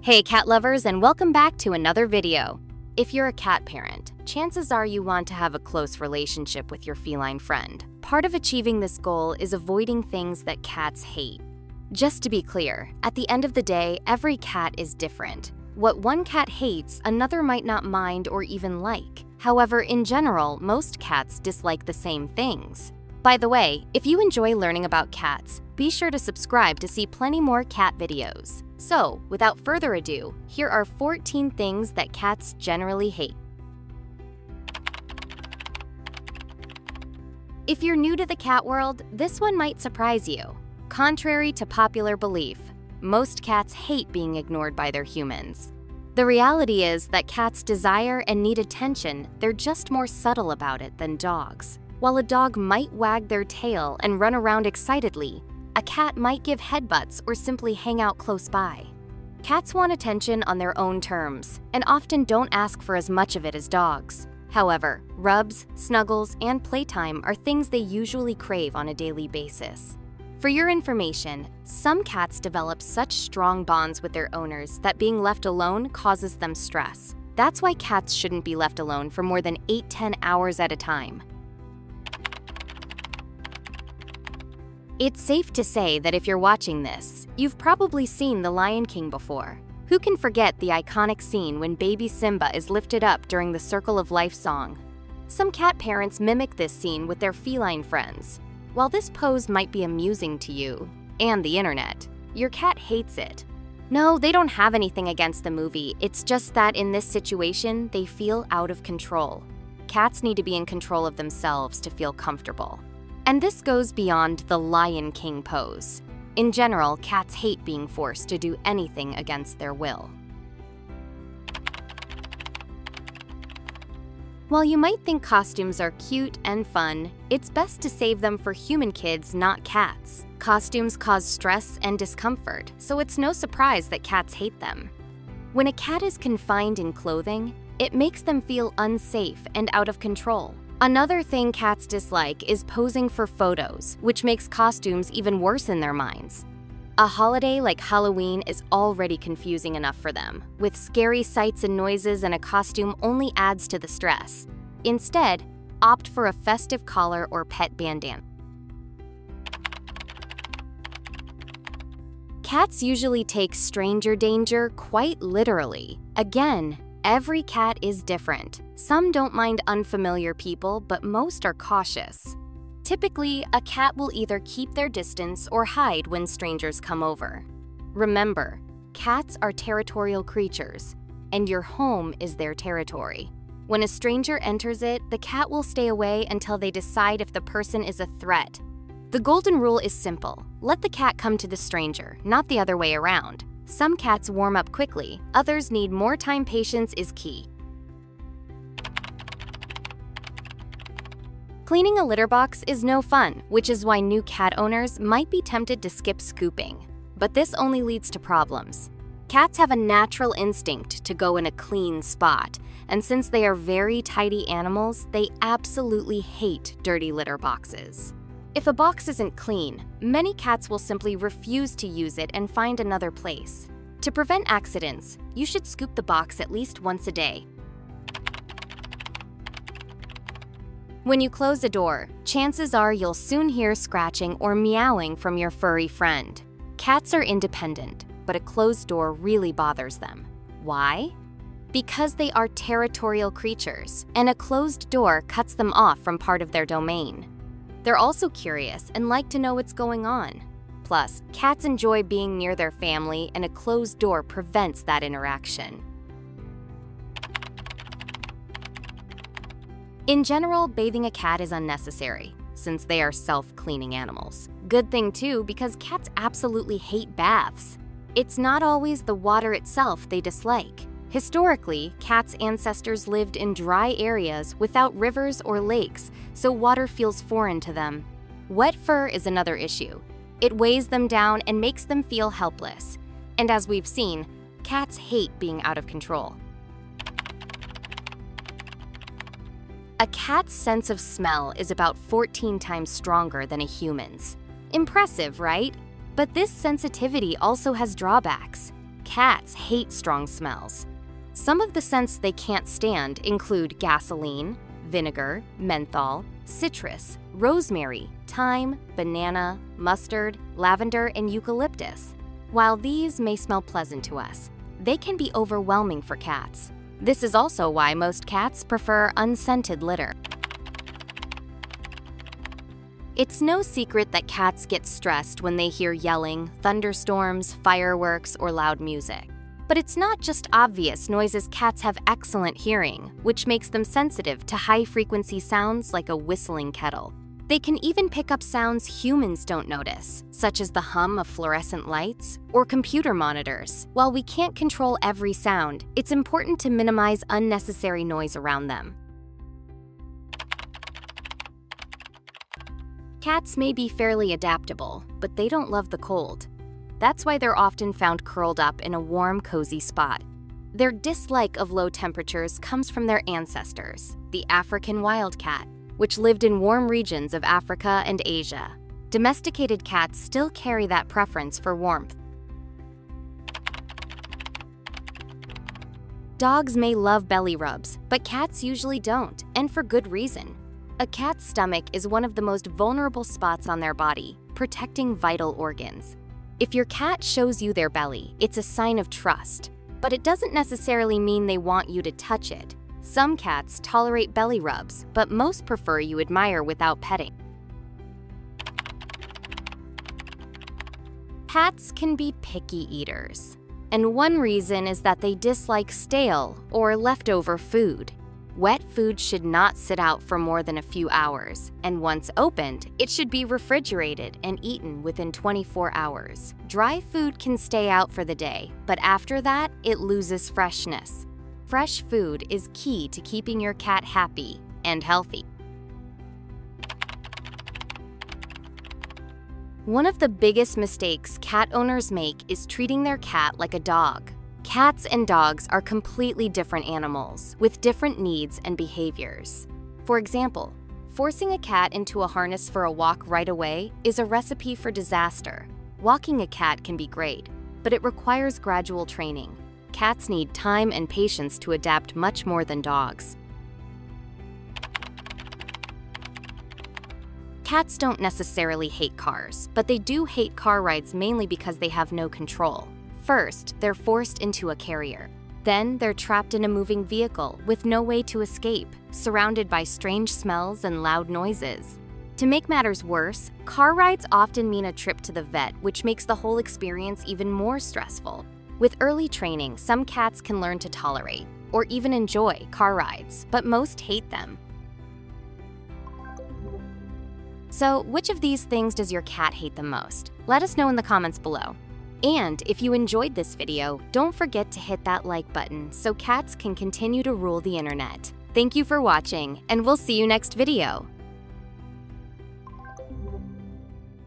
Hey cat lovers, and welcome back to another video. If you're a cat parent, chances are you want to have a close relationship with your feline friend. Part of achieving this goal is avoiding things that cats hate. Just to be clear, at the end of the day, every cat is different. What one cat hates, another might not mind or even like. However, in general, most cats dislike the same things. By the way, if you enjoy learning about cats, be sure to subscribe to see plenty more cat videos. So, without further ado, here are 14 things that cats generally hate. If you're new to the cat world, this one might surprise you. Contrary to popular belief, most cats hate being ignored by their humans. The reality is that cats desire and need attention, they're just more subtle about it than dogs. While a dog might wag their tail and run around excitedly, a cat might give headbutts or simply hang out close by. Cats want attention on their own terms and often don't ask for as much of it as dogs. However, rubs, snuggles, and playtime are things they usually crave on a daily basis. For your information, some cats develop such strong bonds with their owners that being left alone causes them stress. That's why cats shouldn't be left alone for more than 8-10 hours at a time. It's safe to say that if you're watching this, you've probably seen The Lion King before. Who can forget the iconic scene when baby Simba is lifted up during the Circle of Life song? Some cat parents mimic this scene with their feline friends. While this pose might be amusing to you and the internet, your cat hates it. No, they don't have anything against the movie, it's just that in this situation, they feel out of control. Cats need to be in control of themselves to feel comfortable. And this goes beyond the Lion King pose. In general, cats hate being forced to do anything against their will. While you might think costumes are cute and fun, it's best to save them for human kids, not cats. Costumes cause stress and discomfort, so it's no surprise that cats hate them. When a cat is confined in clothing, it makes them feel unsafe and out of control. Another thing cats dislike is posing for photos, which makes costumes even worse in their minds. A holiday like Halloween is already confusing enough for them, with scary sights and noises, and a costume only adds to the stress. Instead, opt for a festive collar or pet bandana. Cats usually take stranger danger quite literally. Again, every cat is different. Some don't mind unfamiliar people, but most are cautious. Typically, a cat will either keep their distance or hide when strangers come over. Remember, cats are territorial creatures, and your home is their territory. When a stranger enters it, the cat will stay away until they decide if the person is a threat. The golden rule is simple: let the cat come to the stranger, not the other way around. Some cats warm up quickly, others need more time. Patience is key. Cleaning a litter box is no fun, which is why new cat owners might be tempted to skip scooping. But this only leads to problems. Cats have a natural instinct to go in a clean spot, and since they are very tidy animals, they absolutely hate dirty litter boxes. If a box isn't clean, many cats will simply refuse to use it and find another place. To prevent accidents, you should scoop the box at least once a day. When you close a door, chances are you'll soon hear scratching or meowing from your furry friend. Cats are independent, but a closed door really bothers them. Why? Because they are territorial creatures, and a closed door cuts them off from part of their domain. They're also curious and like to know what's going on. Plus, cats enjoy being near their family, and a closed door prevents that interaction. In general, bathing a cat is unnecessary, since they are self-cleaning animals. Good thing too, because cats absolutely hate baths. It's not always the water itself they dislike. Historically, cats' ancestors lived in dry areas without rivers or lakes, so water feels foreign to them. Wet fur is another issue. It weighs them down and makes them feel helpless. And as we've seen, cats hate being out of control. A cat's sense of smell is about 14 times stronger than a human's. Impressive, right? But this sensitivity also has drawbacks. cats hate strong smells. Some of the scents they can't stand include gasoline, vinegar, menthol, citrus, rosemary, thyme, banana, mustard, lavender, and eucalyptus. While these may smell pleasant to us, they can be overwhelming for cats. This is also why most cats prefer unscented litter. It's no secret that cats get stressed when they hear yelling, thunderstorms, fireworks, or loud music. But it's not just obvious noises. Cats have excellent hearing, which makes them sensitive to high-frequency sounds like a whistling kettle. They can even pick up sounds humans don't notice, such as the hum of fluorescent lights or computer monitors. While we can't control every sound, it's important to minimize unnecessary noise around them. Cats may be fairly adaptable, but they don't love the cold. That's why they're often found curled up in a warm, cozy spot. Their dislike of low temperatures comes from their ancestors, the African wildcat, which lived in warm regions of Africa and Asia. Domesticated cats still carry that preference for warmth. Dogs may love belly rubs, but cats usually don't, and for good reason. A cat's stomach is one of the most vulnerable spots on their body, protecting vital organs. If your cat shows you their belly, it's a sign of trust, but it doesn't necessarily mean they want you to touch it. Some cats tolerate belly rubs, but most prefer you admire without petting. Cats can be picky eaters, and one reason is that they dislike stale or leftover food. Wet food should not sit out for more than a few hours, and once opened, it should be refrigerated and eaten within 24 hours. Dry food can stay out for the day, but after that, it loses freshness. Fresh food is key to keeping your cat happy and healthy. One of the biggest mistakes cat owners make is treating their cat like a dog. Cats and dogs are completely different animals with different needs and behaviors. For example, forcing a cat into a harness for a walk right away is a recipe for disaster. Walking a cat can be great, but it requires gradual training. Cats need time and patience to adapt much more than dogs. Cats don't necessarily hate cars, but they do hate car rides mainly because they have no control. First, they're forced into a carrier. Then, they're trapped in a moving vehicle with no way to escape, surrounded by strange smells and loud noises. To make matters worse, car rides often mean a trip to the vet, which makes the whole experience even more stressful. With early training, some cats can learn to tolerate or even enjoy car rides, but most hate them. So, which of these things does your cat hate the most? Let us know in the comments below. And if you enjoyed this video, don't forget to hit that like button so cats can continue to rule the internet. Thank you for watching, and we'll see you next video.